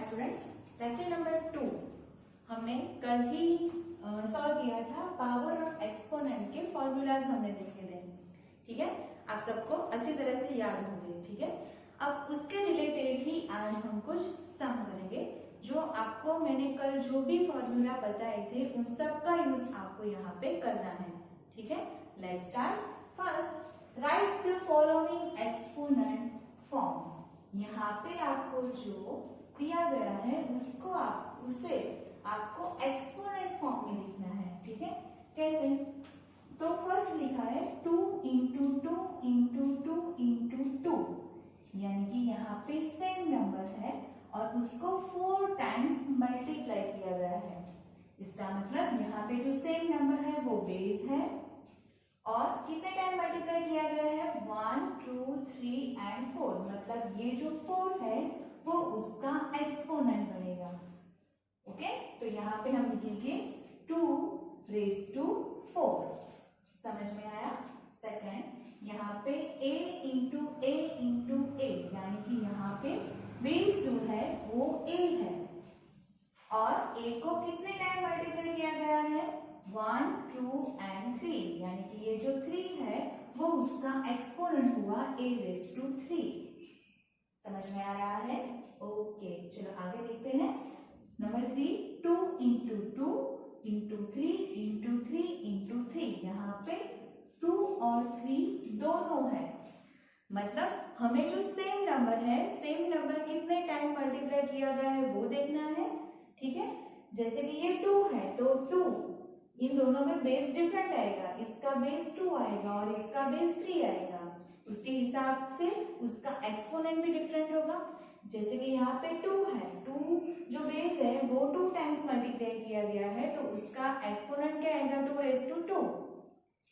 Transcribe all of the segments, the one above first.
Students, lecture number 2 हमने कल ही solve किया था। पावर ऑफ एक्सपोनेंट के फॉर्मूलाज हमने देखे थे, ठीक है। आप सबको अच्छी तरह से याद होंगे, ठीक है। अब उसके रिलेटेड ही आज हम कुछ सम करेंगे। जो आपको मैंने कल जो भी फॉर्मूला बताए थे उन सब का यूज आपको यहाँ पे करना है, ठीक है। Let's start. First, right the following exponent form. यहाँ पे आपको जो दिया गया है उसे आपको एक्सपोनेंट फॉर्म में लिखना है, ठीक है। कैसे? तो फर्स्ट लिखा है 2 into two into two into two, यानी कि यहाँ पे सेम नंबर है और उसको 4 टाइम्स मल्टीप्लाई किया गया है। इसका मतलब यहाँ पे जो सेम नंबर है वो बेस है और कितने टाइम मल्टीप्लाई किया गया है? 1, 2, 3 एंड 4। मतलब ये जो 4 है वो उसका एक्सपोनेंट बनेगा। ओके, तो यहाँ पे हम लिखेंगे 2 रेज़ टू 4। समझ में आया? सेकंड, यहाँ पे a इंटू ए इंटू ए, यानी कि यहाँ पे बेस जो है वो a है और a को कितने टाइम मल्टीप्लाई किया गया है? 1, 2 एंड 3, यानी कि ये जो 3 है वो उसका एक्सपोनेंट हुआ a रेज़ टू 3। समझ में आ रहा है? ओके, चलो आगे देखते हैं। Number 3, 2 into two into 3 into 3 into 3, यहाँ पे 2 और 3 दोनों है। मतलब हमें जो सेम नंबर है, सेम नंबर कितने टाइम मल्टीप्लाई किया गया है वो देखना है, ठीक है। जैसे कि ये 2 है तो 2, इन दोनों में बेस डिफरेंट आएगा। इसका बेस 2 आएगा और इसका बेस 3 आएगा। उसके हिसाब से उसका एक्सपोनेंट भी डिफरेंट होगा। जैसे कि यहाँ पे 2 है, 2 जो बेस है वो 2 टाइम्स मल्टीप्लाई किया गया है तो उसका एक्सपोनेंट क्या आएगा? 2 रेज़ टू 2,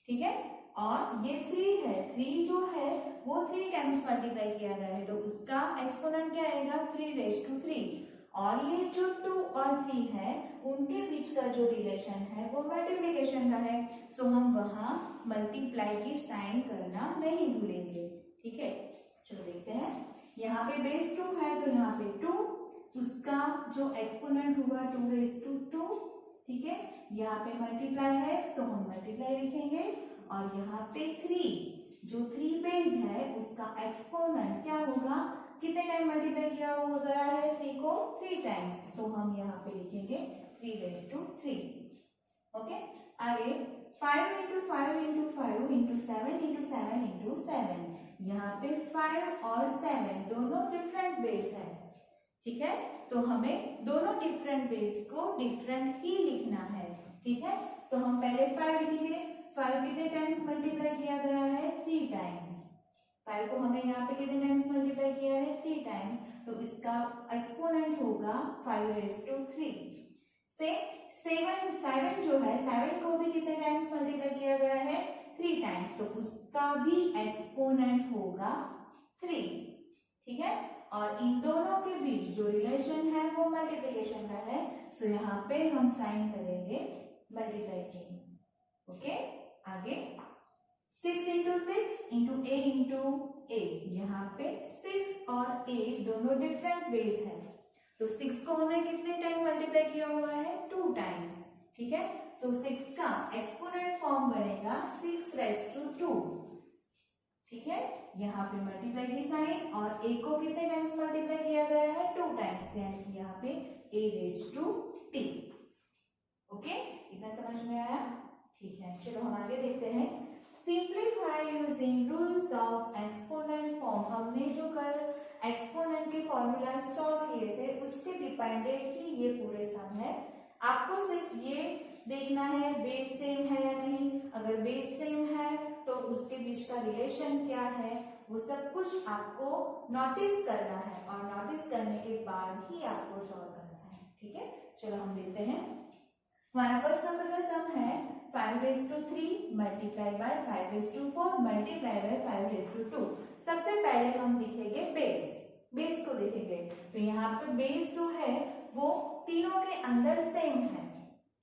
ठीक है। और ये 3 है, 3 जो है वो 3 टाइम्स मल्टीप्लाई किया गया है तो उसका एक्सपोनेंट क्या आएगा? 3 रेज़ टू 3। और ये जो 2 और 3 है उनके बीच का जो रिलेशन है वो मल्टीप्लिकेशन का है, सो हम वहां मल्टीप्लाई की साइन करना नहीं भूलेंगे, ठीक है। चलो देखते हैं। यहाँ पे बेस 2 है तो यहाँ पे 2, उसका जो एक्सपोनेंट हुआ 2 रेज़ टू 2, ठीक है। यहाँ पे मल्टीप्लाई है सो हम मल्टीप्लाई लिखेंगे और यहाँ पे 3, जो 3 बेस है उसका एक्सपोनेंट क्या होगा? कितने टाइम मल्टीप्लाई किया हुआ गया है 3 को? 3 टाइम्स, तो हम यहाँ पे लिखेंगे 3 रेज़ टू 3। ओके, आगे 5 into 5 into 5 into 7 into 7 into 7, यहाँ पे 5 और 7 दोनों डिफरेंट बेस है, ठीक है। तो हमें दोनों डिफरेंट बेस को डिफरेंट ही लिखना है, ठीक है। तो हम पहले 5 लिखेंगे। 5 कितने टाइम्स मल्टीप्लाई किया गया है? 3 टाइम्स। 5 को हमने यहाँ पे कितने टाइम्स मल्टीप्लाई किया है? 3 टाइम्स, तो इसका एक्सपोनेंट होगा 5 रेज़ टू 3। से 7 जो है, 7 को भी कितने टाइम्स मल्टीप्लाई किया गया है? 3 टाइम्स, तो उसका भी एक्सपोनेंट होगा 3, ठीक है। और इन दोनों के बीच जो रिलेशन है वो मल्टीप्लिकेशन का है, सो यहाँ पे हम साइन करेंगे मल्टीप्लाई की। ओके, आगे 6 इंटू 6 इंटू ए इंटू ए, यहाँ पे 6 और a दोनों डिफरेंट बेस है तो 6 को हमने कितने टाइम मल्टीप्लाई किया हुआ है? 2 टाइम्स, ठीक है। सो 6 का एक्सपोनेंट फॉर्म बनेगा 6 रेज़ टू 2, ठीक है। यहाँ पे मल्टीप्लाई की साइन और a को कितने टाइम्स मल्टीप्लाई किया गया है? 2 टाइम्स, यानी कि यहाँ पे a raise to t। Okay, इतना समझ में आया? ठीक है, चलो हम आगे देखते हैं। Simplify using rules of exponent form. हमने जो कल एक्सपोनेंट के फॉर्मूला सॉल्व किए थे उसके डिपेंडेंट ही ये पूरे सम है। आपको सिर्फ ये देखना है बेस सेम है या नहीं। अगर बेस सेम है तो उसके बीच का रिलेशन क्या है वो सब कुछ आपको नोटिस करना है और नोटिस करने के बाद ही आपको सॉल्व करना है, ठीक है। चलो हम देखते हैं। हमारा फर्स्ट नंबर का सम है 5 raise to 3 multiply by 5 raise to 4 multiply by 5 raise to 2। सबसे पहले हम लिखेंगे बेस को देखेंगे। तो यहाँ पे बेस जो है वो तीनों के अंदर सेम है,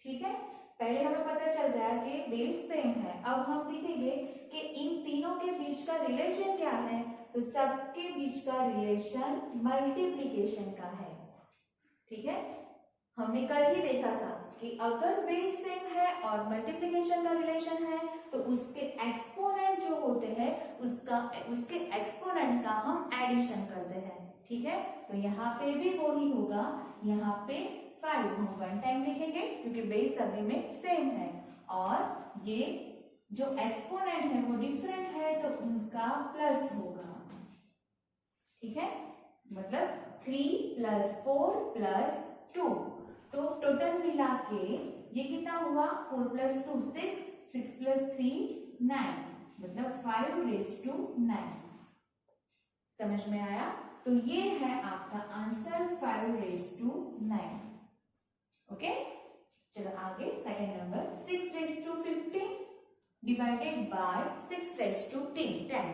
ठीक है। पहले हमें पता चल गया कि बेस सेम है। अब हम लिखेंगे कि इन तीनों के बीच का रिलेशन क्या है, तो सबके बीच का रिलेशन मल्टीप्लिकेशन का है। ठीक है, हमने कल ही देखा था कि अगर बेस सेम है और मल्टीप्लिकेशन का रिलेशन है तो उसके एक्सपोनेंट जो होते हैं उसके एक्सपोनेंट का हम एडिशन करते हैं। ठीक है, तो यहाँ पे भी वो ही होगा, यहाँ पे 5 हम 1 टाइम लिखेंगे क्योंकि बेस सभी में सेम है, और ये जो एक्सपोनेंट है वो डिफरेंट है तो उनका प्लस होगा। ठीक है, मतलब 3 + 4 + 2, तो टोटल मिला के ये कितना हुआ, 4 + 2 6, 6 + 3 9, मतलब 5⁹9। समझ में आया? तो ये है आपका आंसर 5⁹9। ओके, चलो आगे सेकंड नंबर 6⁵15 डिवाइडेड बाय 6⁻10।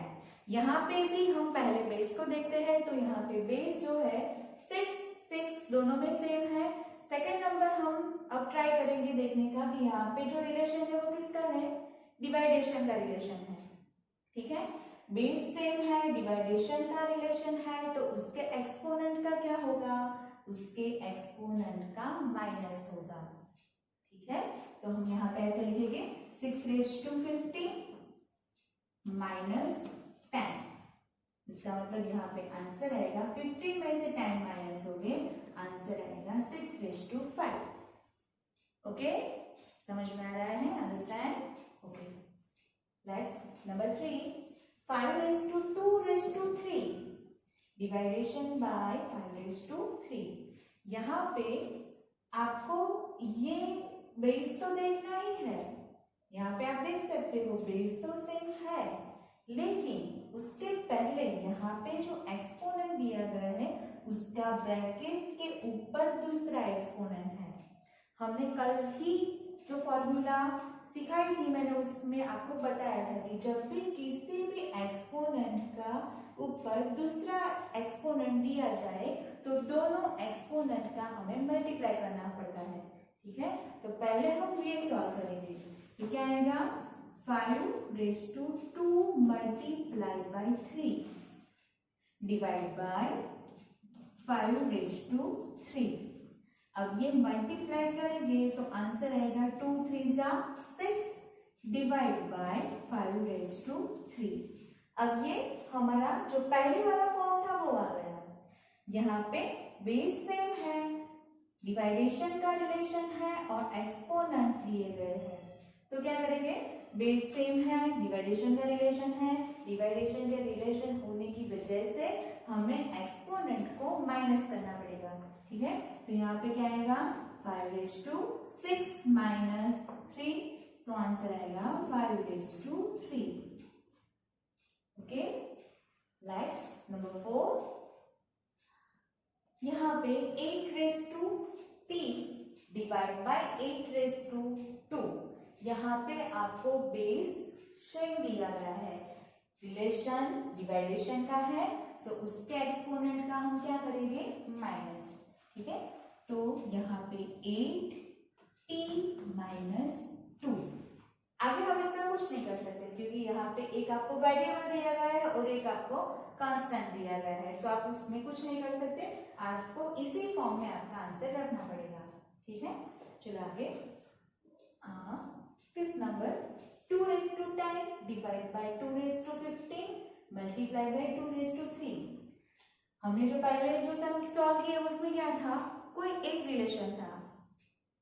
यहाँ पे भी हम पहले बेस को देखते हैं, तो यहाँ पे बेस जो है 6 दोनों में सेम है। सेकंड नंबर हम अब ट्राई करेंगे देखने का कि यहाँ पे जो रिलेशन है वो किसका है, डिवाइडेशन का रिलेशन है। ठीक है, बेस सेम है, डिवाइडेशन का रिलेशन है, तो उसके एक्सपोनेंट का क्या होगा, उसके एक्सपोनेंट का माइनस होगा। ठीक है, तो हम यहाँ पे ऐसे लिखेंगे 6⁵15 - 10। इसका मतलब यहाँ पे आंसर आएगा 15 में से 10 माइनस हो गए, आंसर आएगा 6⁵5। ओके, समझ में आ रहा है? Understand? Okay, let's number 3 5⁻2⁵3 division by 5⁻3। यहाँ पे आपको ये बेस तो देखना ही है, यहाँ पे आप देख सकते हो बेस तो सेम है, लेकिन उसके पहले यहाँ पे जो एक्सपोनेंट दिया गया है उसका ब्रैकेट के ऊपर दूसरा एक्सपोनेंट है। हमने कल ही जो फॉर्मूला सिखाई थी मैंने, उसमें आपको बताया था कि जब भी किसी भी एक्सपोनेंट का ऊपर दूसरा एक्सपोनेंट दिया जाए तो दोनों एक्सपोनेंट का हमें मल्टीप्लाई करना पड़ता है। ठीक है, तो पहले हम ये सॉल्व करेंगे, तो क्या आएगा 5⁻2 मल्टीप्लाई बाय 3 डिवाइड बाय 5⁻3। अब ये मल्टीप्लाई करेंगे तो आंसर आएगा 2 3 6 डिवाइड बाय 5⁻3। अब ये हमारा जो पहले वाला फॉर्म था वो आ गया। यहाँ पे बेस सेम है, डिवाइडेशन का रिलेशन है और एक्सपोनेंट दिए गए हैं, तो क्या करेंगे, बेस सेम है, डिवाइडेशन का रिलेशन है, डिवाइडेशन के रिलेशन होने की वजह से हमें एक्सपोनेंट को माइनस करना पड़ेगा। ठीक है, तो यहाँ पे क्या आएगा 5⁻6 - 3, सो आंसर आएगा 5⁻3। ओके, लेट्स नंबर 4 यहाँ पे 8⁻3 डिवाइड बाय 8⁻2। यहाँ पे आपको बेस सेम दिया गया है, रिलेशन डिवाइडेशन का है, सो उसके एक्सपोनेंट का हम क्या करेंगे, माइनस। ठीक है, तो यहाँ पे 8t - 2। आगे हम इसका कुछ नहीं कर सकते क्योंकि यहाँ पे एक आपको वेरिएबल दिया गया है और एक आपको कांस्टेंट दिया गया है, सो आप उसमें कुछ नहीं कर सकते, आपको इसी फॉर्म में आपका आंसर रखना पड़ेगा। ठीक है, चलो आगे fifth number 2⁻10 divide by 2⁻15 multiply by 2⁻3। हमने जो पहले जो सम सॉल्व किया उसमें क्या था, कोई एक रिलेशन था,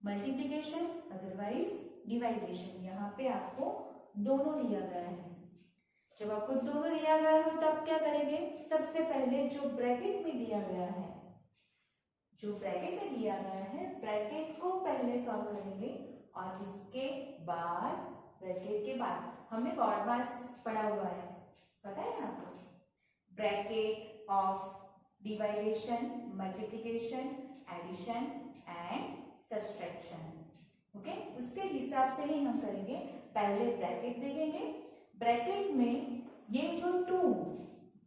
मल्टीप्लिकेशन अदरवाइज डिवाइडेशन। यहाँ पे आपको दोनों दिया गया है, जब आपको दोनों दिया गया हो तब क्या करेंगे, सबसे पहले जो ब्रैकेट में दिया गया है, जो ब्रैकेट में दिया गया है ब्रैकेट को पहले सॉल्व करेंगे और उसके बाद ब्रैकेट के बाद हमें ब्रॉडबास पढ़ा हुआ है, पता है ना आपको, bracket of division, multiplication, addition and subtraction. Okay, उसके हिसाब से ही हम करेंगे। पहले ब्रैकेट देखेंगे, ब्रैकेट में ये जो 2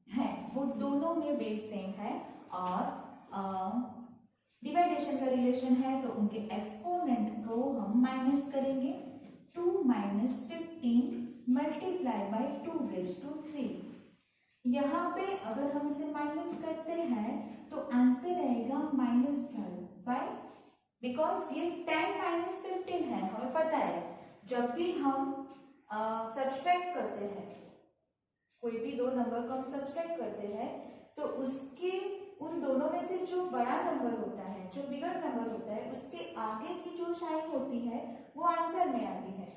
है वो दोनों में बेस सेम है और डिवाइडेशन का रिलेशन है, तो उनके एक्सपोनेंट को हम माइनस करेंगे। 2 - 15 मल्टीप्लाई बाय 2⁻3। यहाँ पे अगर हम इसे माइनस करते हैं तो आंसर आएगा -12। 5 बिकॉज ये 10 माइनस 15 है। हमें पता है जब भी हम सब्सट्रैक्ट करते हैं, कोई भी दो नंबर को हम सब्सट्रैक्ट करते हैं, तो उसके उन दोनों में से जो बड़ा नंबर होता है, जो बिगर नंबर होता है, उसके आगे की जो साइन होती है वो आंसर में आती है।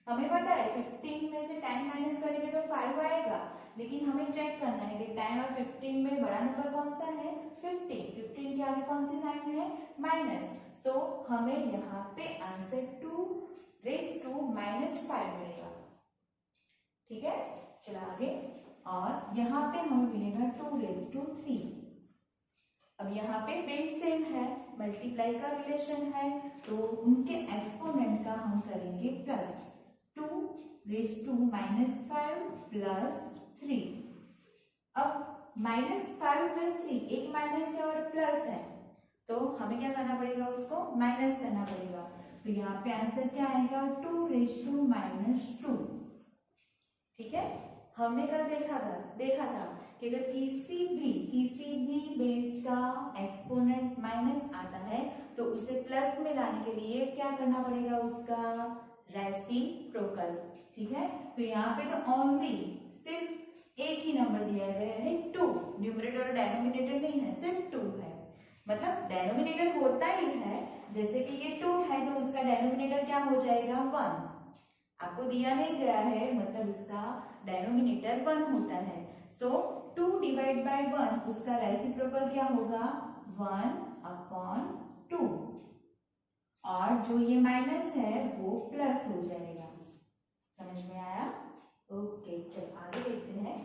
हमें पता है 15 में से 10 माइनस करेंगे तो 5 आएगा, लेकिन हमें चेक करना है कि 10 और 15 में बड़ा नंबर कौन सा है, 15। 15 के आगे कौन सी साइन है, माइनस। सो हमें यहाँ पे आंसर 2 रेज़ टू माइनस 5 मिलेगा। ठीक है, चला आगे। और यहाँ पे हमें मिलेगा 2 रेज़ टू 3। अब यहाँ पे बेस सेम है, मल्टीप्लाई का रिलेशन है, तो उनके एक्सपोनेंट का हम करेंगे plus. 2 raise to minus 5 plus 3। अब माइनस 5 प्लस 3, एक माइनस है और प्लस है, तो हमें क्या करना पड़ेगा, उसको माइनस करना पड़ेगा। तो यहाँ पे आंसर क्या आएगा, 2 रेज़ टू माइनस 2। ठीक है, हमने कल देखा था कि अगर किसी भी बेस का एक्सपोनेंट माइनस आता है तो उसे प्लस में लाने के लिए क्या करना पड़ेगा, उसका रेसिप्रोकल। ठीक है, तो यहाँ पे तो ओनली सिर्फ एक ही नंबर दिया गया है 2, न्यूमरेटर और डेनोमिनेटर नहीं है, सिर्फ 2 है। मतलब डेनोमिनेटर होता ही है, जैसे कि ये 2 है तो उसका डेनोमिनेटर क्या हो जाएगा, 1। आपको दिया नहीं गया है, मतलब उसका डेनोमिनेटर 1 होता है। सो 2 डिवाइड बाय 1, उसका रेसिप्रोकल क्या होगा, 1/2। और जो ये माइनस है वो प्लस हो जाएगा। समझ में आया? ओके, चलो आगे देखते हैं।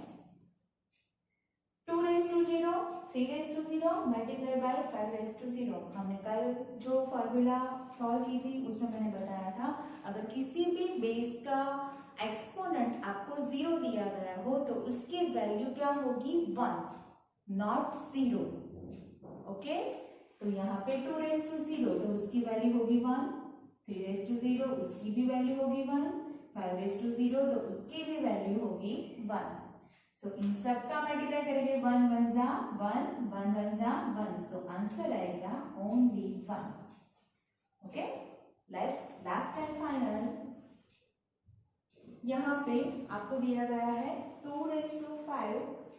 2 raise to 0, 3 raise to 0 multiply by 5 raise to 0। हमने कल जो फॉर्मूला सॉल्व की थी उसमें मैंने बताया था, अगर किसी भी बेस का एक्सपोनेंट आपको 0 दिया गया हो तो उसकी वैल्यू क्या होगी, 1, नॉट 0। ओके, तो यहाँ पे 2 रेज़ टू 0 तो उसकी वैल्यू होगी 1, 3 रेज़ टू 0 उसकी भी वैल्यू होगी 1, 5 रेज़ टू 0 तो उसकी भी वैल्यू होगी 1। सो इन सब का मल्टीप्लाई करेंगे, 1 1 जा 1, 1 1 जा 1। सो आंसर आएगा only 1। Okay, let's last and final. यहाँ पे आपको दिया गया है 2 raise to 5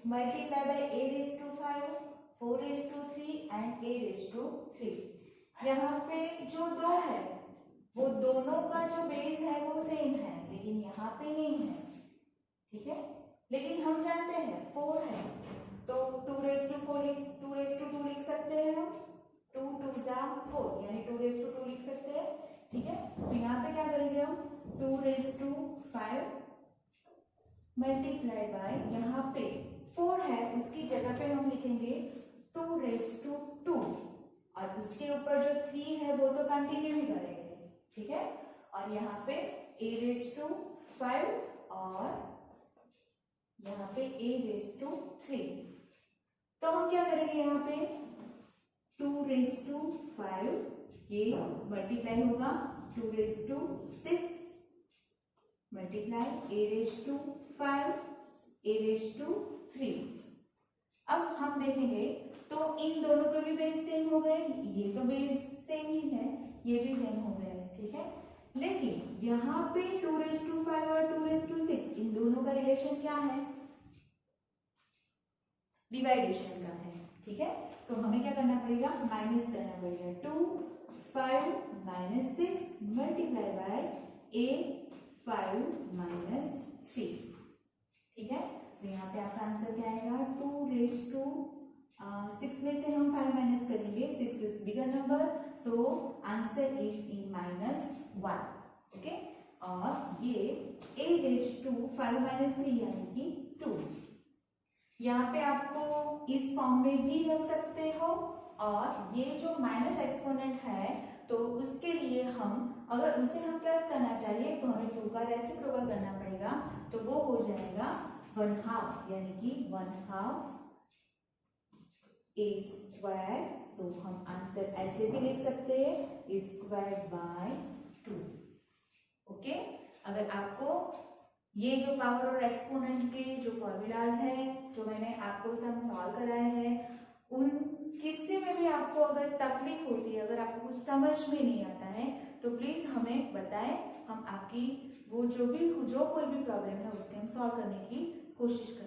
multiply by a raise to 5, 4 raise to 3 and a raise to 3। यहाँ पे जो 2 है वो दोनों का जो बेस है वो सेम है, लेकिन यहाँ पे नहीं है। ठीक है, लेकिन हम जानते हैं 4 है तो 2 रेज़ टू 2 लिख सकते हैं हम, 2 2 जा 4 यानी 2 रेज़ टू 2 लिख सकते हैं। ठीक है, तो यहाँ पे क्या करेंगे हम, 2 रेज़ टू 5 मल्टीप्लाई बाय, यहाँ पे 4 है उसकी जगह पे हम लिखेंगे 2 रेज़ टू 2, और उसके ऊपर जो 3 है वो तो कंटिन्यू ही करेंगे। ठीक है, और यहाँ पे a रेज़ टू 5 और यहाँ पे a रेज़ टू 3। तो हम क्या करेंगे, यहाँ पे 2 रेज़ टू 5 ये मल्टीप्लाई होगा 2 raise to 6 multiply a raise to 5 a raise to 3। अब हम देखेंगे तो इन दोनों के भी बेस सेम हो गए, ये तो बेस सेम ही है, ये भी सेम हो गए। ठीक है, लेकिन यहाँ पे 2 रेज़ टू 5 और 2 रेज़ टू 6 इन दोनों का रिलेशन क्या है, डिवाइडेशन का है। ठीक है, तो हमें क्या करना पड़ेगा, माइनस करना पड़ेगा। 2 5 minus 6 multiply by a 5 minus 3। ठीक है, तो यहाँ पे आपका आंसर क्या आएगा, 2 रेज़ टू 6 में से हम 5 माइनस करेंगे, 6 is bigger number, so answer is e minus 1। Okay, और ये a रेज़ टू 5 माइनस 3 यानी कि 2। यहाँ पे आपको इस फॉर्म में भी रख सकते हो, और ये जो माइनस एक्सपोनेंट है तो उसके लिए हम अगर उसे हम प्लस करना चाहिए तो हमें 2 का रेसिप्रोकल करना पड़ेगा, तो वो हो जाएगा 1/2 यानी कि 1/2 a स्क्वायर। सो हम आंसर ऐसे भी लिख सकते हैं a स्क्वायर बाय 2। ओके, अगर आपको ये जो पावर और एक्सपोनेंट के जो फॉर्मूलाज हैं जो मैंने आपको सम सॉल्व कराए हैं, उन किसी में भी आप आपको अगर तकलीफ होती है, अगर आपको कुछ समझ में नहीं आता है, तो प्लीज हमें बताएं, हम आपकी वो जो कोई भी प्रॉब्लम है उसके हम सॉल्व करने की कोशिश करें।